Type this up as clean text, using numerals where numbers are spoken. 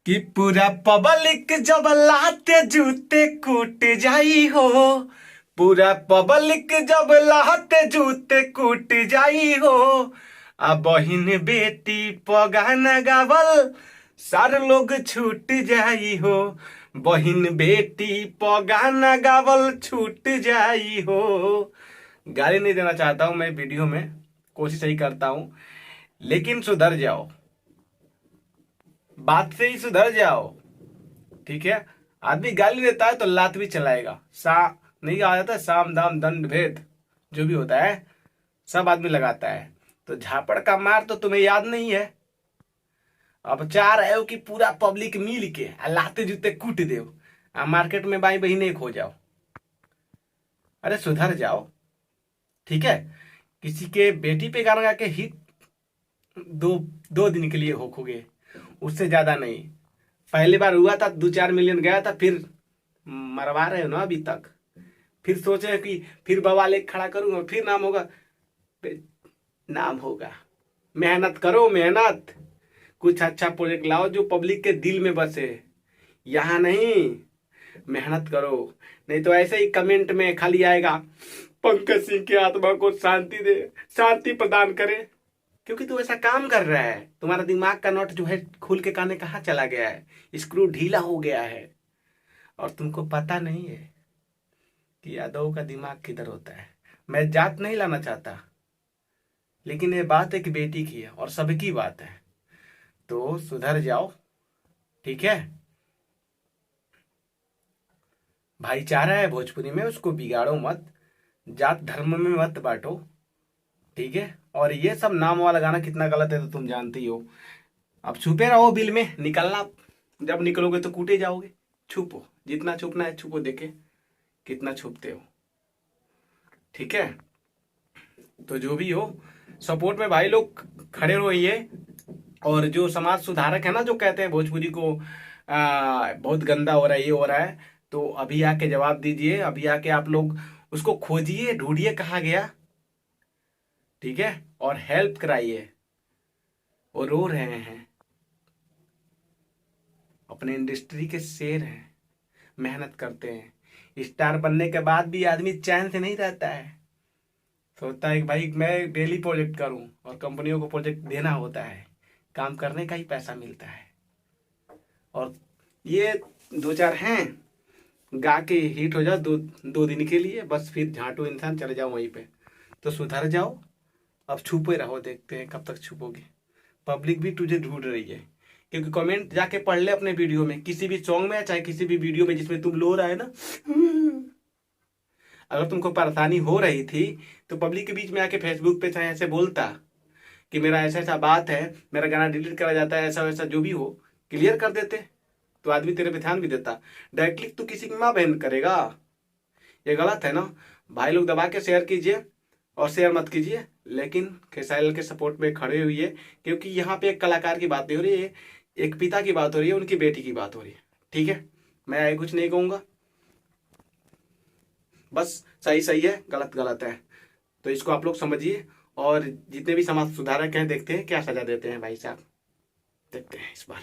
कि पूरा पब्लिक जब लाते जूते कूट जाई हो। पूरा पब्लिक जब लाते जूते कूट जाई हो। आ बहिन बेटी पगाना गावल सारे लोग छूट जाई हो। बहिन बेटी पगाना गावल छूट जाई हो। गाली नहीं देना चाहता हूं मैं वीडियो में, कोशिश ही करता हूं, लेकिन सुधर जाओ, बात से ही सुधर जाओ। ठीक है, आदमी गाली देता है तो लात भी चलाएगा। नहीं आ जाता, साम दाम दंड भेद जो भी होता है सब आदमी लगाता है। तो झापड़ का मार तो तुम्हें याद नहीं है। अब चाह रहे हो कि पूरा पब्लिक मिल के लाते जूते कूट दे, मार्केट में बाई बहिने खो जाओ। अरे सुधर जाओ। ठीक है, किसी के बेटी पे गाना गा के हिट दो दो दिन के लिए हो खोगे, उससे ज्यादा नहीं। पहली बार हुआ था 2-4 मिलियन गया था, फिर मरवा रहे हो ना अभी तक। फिर सोचे कि फिर बवाल खड़ा करूंगा, फिर नाम होगा। नाम होगा, मेहनत करो मेहनत। कुछ अच्छा प्रोजेक्ट लाओ जो पब्लिक के दिल में बसे, यहाँ नहीं। मेहनत करो, नहीं तो ऐसे ही कमेंट में खाली आएगा पंकज सिंह की आत्मा को शांति दे, शांति प्रदान करे। क्योंकि तू ऐसा काम कर रहा है, तुम्हारा दिमाग का नट जो है खुल के काने कहाँ चला गया है, स्क्रू ढीला हो गया है। और तुमको पता नहीं है कि यादव का दिमाग किधर होता है। मैं जात नहीं लाना चाहता, लेकिन ये बात एक बेटी की है और सबकी बात है, तो सुधर जाओ। ठीक है, भाईचारा है भोजपुरी में, उसको बिगाड़ो मत, जात धर्म में मत बांटो। ठीक है, और ये सब नाम वाला गाना कितना गलत है तो तुम जानती हो। अब छुपे रहो बिल में, निकलना जब निकलोगे तो कूटे जाओगे। छुपो, जितना छुपना है छुपो, देखे कितना छुपते हो। ठीक है, तो जो भी हो सपोर्ट में भाई लोग खड़े रहिए। और जो समाज सुधारक है ना, जो कहते हैं भोजपुरी को बहुत गंदा हो रहा है, ये हो रहा है, तो अभी आके जवाब दीजिए। अभी आके आप लोग उसको खोजिए, ढूंढिए कहाँ गया। ठीक है, और हेल्प कराइए। वो रो रहे हैं, अपने इंडस्ट्री के शेर हैं, मेहनत करते हैं। स्टार बनने के बाद भी आदमी चैन से नहीं रहता है, सोचता है कि भाई मैं डेली प्रोजेक्ट करूं, और कंपनियों को प्रोजेक्ट देना होता है, काम करने का ही पैसा मिलता है। और ये 2-4 हैं, गा के हिट हो जाओ 2 दिन के लिए, बस फिर झांटू इंसान चले जाओ वहीं पे। तो सुधर जाओ, अब छुपे रहो, देखते हैं कब तक छुपोगे। पब्लिक भी तुझे ढूंढ रही है, क्योंकि कमेंट जाके पढ़ ले अपने वीडियो में, किसी भी सॉन्ग में चाहे किसी भी वीडियो में जिसमें तुम लो रहा है ना, अगर तुमको परेशानी हो रही थी तो पब्लिक के बीच में आके फेसबुक पे चाहे ऐसे बोलता कि मेरा ऐसा ऐसा बात है, मेरा गाना डिलीट करा जाता है, ऐसा वैसा जो भी हो क्लियर कर देते, तो आदमी तेरे पे ध्यान भी देता। डायरेक्टली तू किसी की माँ बहन करेगा, ये गलत है ना। भाई लोग दबा के शेयर कीजिए, और शेयर मत कीजिए, लेकिन खेसारी के सपोर्ट में खड़े हुई है, क्योंकि यहाँ पे एक कलाकार की बात नहीं हो रही है, एक पिता की बात हो रही है, उनकी बेटी की बात हो रही है। ठीक है, मैं आगे कुछ नहीं कहूँगा, बस सही सही है, गलत गलत है, तो इसको आप लोग समझिए। और जितने भी समाज सुधारक हैं, देखते हैं क्या सजा देते हैं भाई साहब, देखते हैं इस बार।